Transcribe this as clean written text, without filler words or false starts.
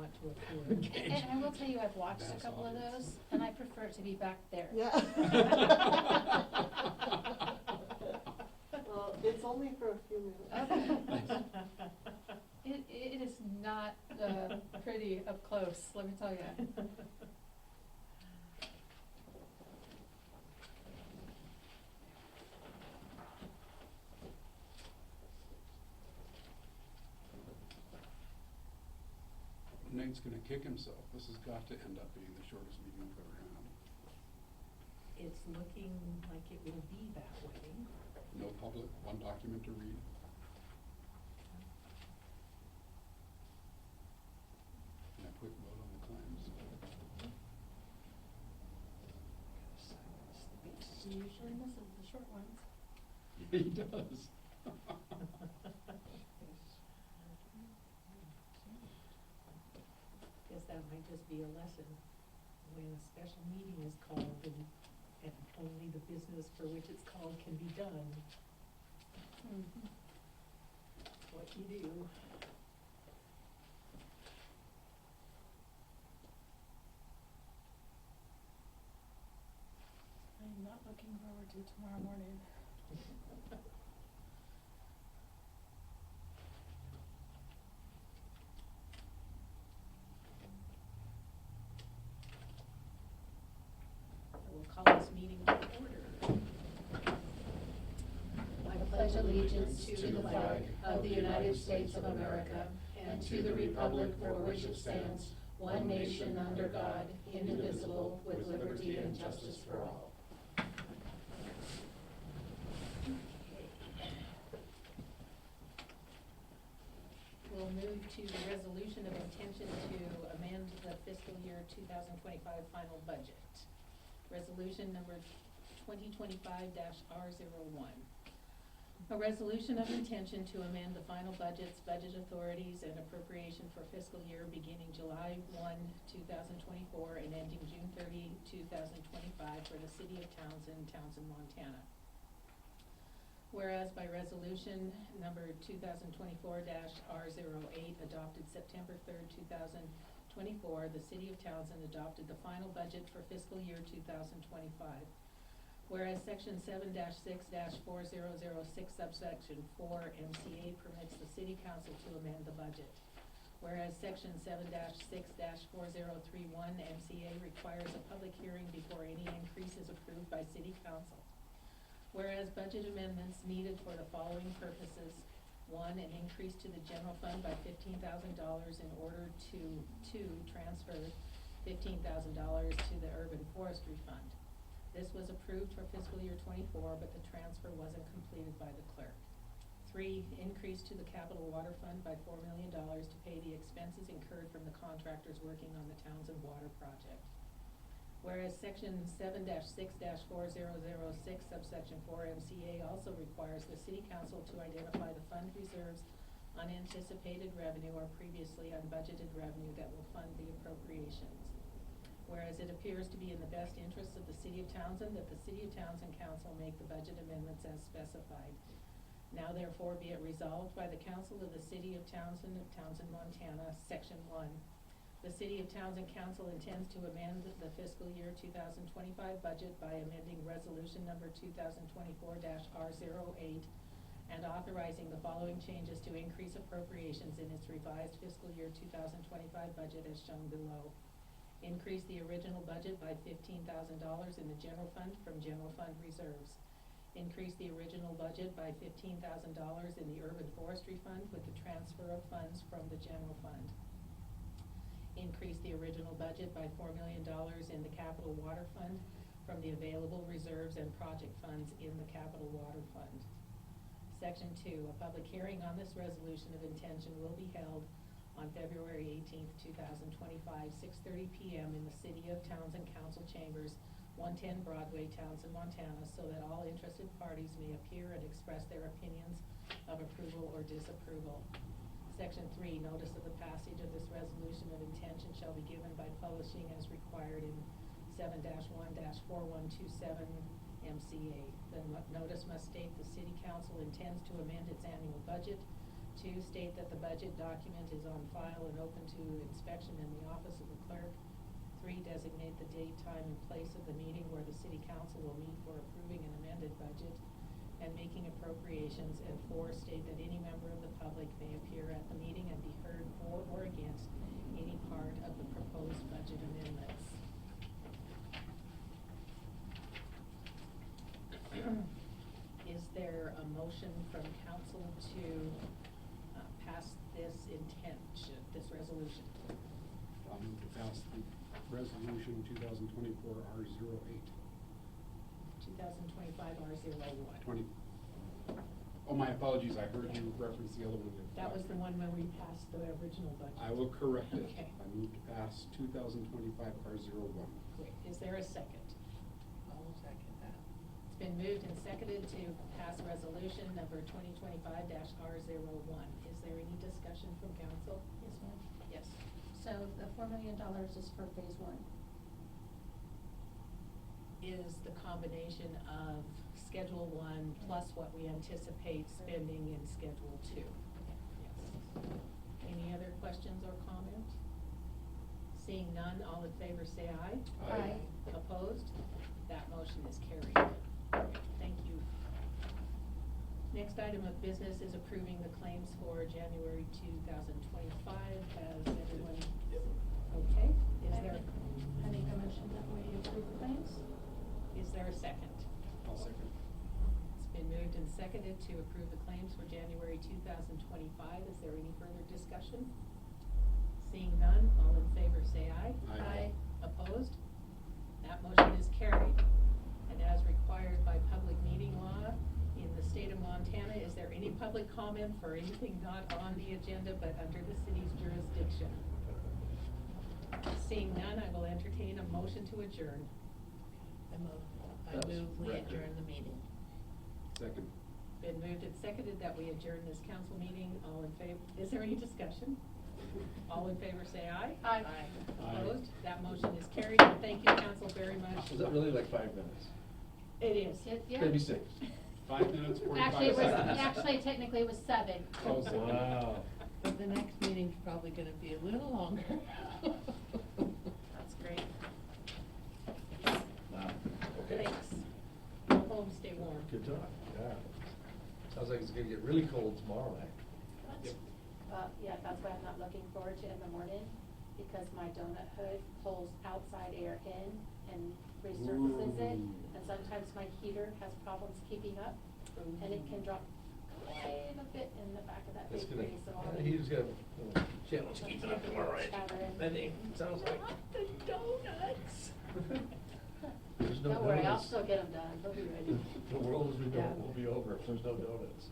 want to approve. And I will tell you, I've watched a Vast couple of audience. those, and I prefer it to be back there. Yeah. Well, it's only for a few minutes. Okay. It is not pretty up close, let me tell you. Nate's gonna kick himself. This has got to end up being the shortest meeting we've ever had. It's looking like it will be that way. No public, one document to read. And a quick vote on the claims. He usually misses the short ones. He does. Guess that might just be a lesson when a special meeting is called and only the business for which it's called can be done. Mhm. What you do. I'm not looking forward to tomorrow morning. We'll call this meeting to order. I pledge allegiance to the flag of the United States of America and to the republic for which it stands, one nation under God, indivisible, with liberty and justice for all. We'll move to the resolution of intention to amend the fiscal year 2025 final budget. Resolution number 2025-R01. A resolution of intention to amend the final budgets, budget authorities, and appropriation for fiscal year beginning July 1, 2024, and ending June 30, 2025 for the city of Townsend, Townsend, Montana. Whereas by resolution number 2024-R08 adopted September 3rd, 2024, the city of Townsend adopted the final budget for fiscal year 2025. Whereas section 7-6-4006 subsection 4 MCA permits the city council to amend the budget. Whereas section 7-6-4031 MCA requires a public hearing before any increase is approved by city council. Whereas budget amendments needed for the following purposes: 1, an increase to the general fund by $15,000 in order to transfer $15,000 to the urban forestry fund. This was approved for fiscal year 24, but the transfer wasn't completed by the clerk. 3, increase to the capital water fund by $4 million to pay the expenses incurred from the contractors working on the Townsend Water Project. Whereas section 7-6-4006 subsection 4 MCA also requires the city council to identify the fund reserves, unanticipated revenue, or previously unbudgeted revenue that will fund the appropriations. Whereas it appears to be in the best interest of the city of Townsend that the city of Townsend council make the budget amendments as specified. Now therefore be it resolved by the council of the city of Townsend, Montana, section 1. The City of Townsend Council intends to amend the fiscal year 2025 budget by amending resolution number 2024-R08 and authorizing the following changes to increase appropriations in its revised fiscal year 2025 budget as shown below. Increase the original budget by $15,000 in the general fund from general fund reserves. Increase the original budget by $15,000 in the urban forestry fund with the transfer of funds from the general fund. Increase the original budget by $4 million in the capital water fund from the available reserves and project funds in the capital water fund. Section 2, a public hearing on this resolution of intention will be held on February 18th, 2025, 6:30 p.m. in the City of Townsend Council Chambers, 110 Broadway, Townsend, Montana, so that all interested parties may appear and express their opinions of approval or disapproval. Section 3, notice of the passage of this resolution of intention shall be given by publishing as required in 7-1-4127 MCA. The notice must state the city council intends to amend its annual budget Two, state that the budget document is on file and open to inspection in the office of the clerk. Three, designate the date, time, and place of the meeting where the city council will meet for approving an amended budget and making appropriations. And four, state that any member of the public may appear at the meeting and be heard for or against any part of the proposed budget amendments. Is there a motion from council to pass this this resolution? I'll move to pass the resolution 2024 R08. 2025 R01. 20. Oh, my apologies, I heard you reference the other one. That was the one where we passed the original budget. I will correct it. Okay. I move to pass 2025 R01. Great. Is there a second? I'll second that. It's been moved and seconded to pass resolution number 2025-R01. Is there any discussion from council? Yes, ma'am. Yes. So the $4 million is for phase one. Is the combination of Schedule 1 plus what we anticipate spending in Schedule 2. Yes. Any other questions or comments? Seeing none, all in favor say aye. Aye. Opposed? That motion is carried. Thank you. Next item of business is approving the claims for January 2025. Has everyone, okay? Is there, I make a motion that we approve the claims. is there a second? I'll second. It's been moved and seconded to approve the claims for January 2025. Is there any further discussion? Seeing none, all in favor say aye. Aye. Opposed? That motion is carried. And as required by public meeting law in the state of Montana, is there any public comment for anything not on the agenda but under the city's jurisdiction? Seeing none, I will entertain a motion to adjourn. I move we adjourn the meeting. Second. Been moved and seconded that we adjourn this council meeting. All in favor, is there any discussion? All in favor say aye. Aye. Opposed? That motion is carried, and thank you, council, very much. Was that really like 5 minutes? It is. Yeah. Maybe 6. 5 minutes, 45 Actually, it was, seconds. actually, technically it was 7. Oh, so- Wow. But the next meeting's probably gonna be a little longer. That's great. Wow. Okay. Thanks. Go home, stay warm. Good talk, yeah. Sounds like it's gonna get really cold tomorrow night. Yeah, that's why I'm not looking forward to it in the morning, because my donut hood pulls outside air in and resurfaces it. Ooh. And sometimes my heater has problems keeping up, and it can drop quite a bit in the back of that That's big gonna, tree, so I'll. he's got a challenge keeping up tomorrow night. I think, sounds like. Not the donuts. There's no Don't worry, I'll donuts. still get them done, they'll be ready. The world as we know Yeah. it will be over if there's no donuts.